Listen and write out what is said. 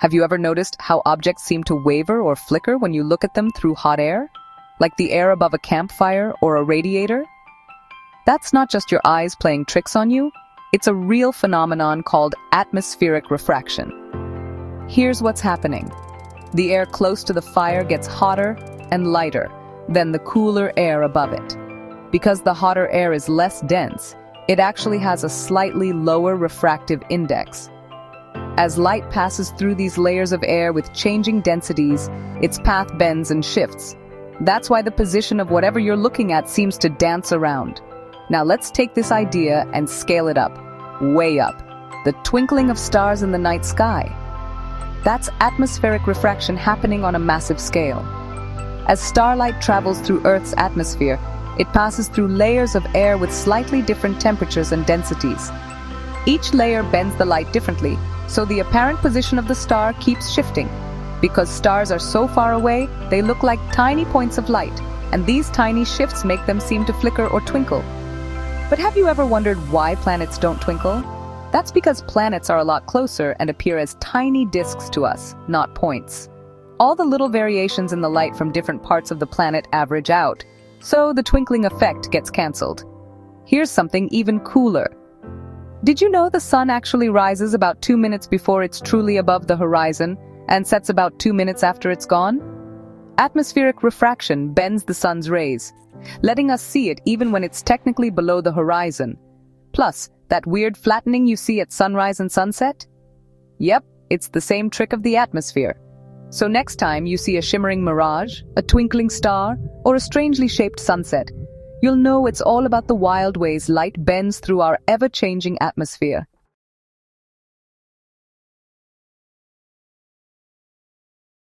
Have you ever noticed how objects seem to waver or flicker when you look at them through hot air? Like the air above a campfire or a radiator? That's not just your eyes playing tricks on you. It's a real phenomenon called atmospheric refraction. Here's what's happening. The air close to the fire gets hotter and lighter than the cooler air above it. Because the hotter air is less dense, it actually has a slightly lower refractive index. As light passes through these layers of air with changing densities, its path bends and shifts. That's why the position of whatever you're looking at seems to dance around. Now let's take this idea and scale it up, way up. The twinkling of stars in the night sky. That's atmospheric refraction happening on a massive scale. As starlight travels through Earth's atmosphere, it passes through layers of air with slightly different temperatures and densities. Each layer bends the light differently, so the apparent position of the star keeps shifting. Because stars are so far away, they look like tiny points of light, and these tiny shifts make them seem to flicker or twinkle. But have you ever wondered why planets don't twinkle? That's because planets are a lot closer and appear as tiny disks to us, not points. All the little variations in the light from different parts of the planet average out, so the twinkling effect gets cancelled. Here's something even cooler. Did you know the sun actually rises about 2 minutes before it's truly above the horizon and sets about 2 minutes after it's gone? Atmospheric refraction bends the sun's rays, letting us see it even when it's technically below the horizon. Plus, that weird flattening you see at sunrise and sunset? Yep, it's the same trick of the atmosphere. So next time you see a shimmering mirage, a twinkling star, or a strangely shaped sunset, you'll know it's all about the wild ways light bends through our ever-changing atmosphere.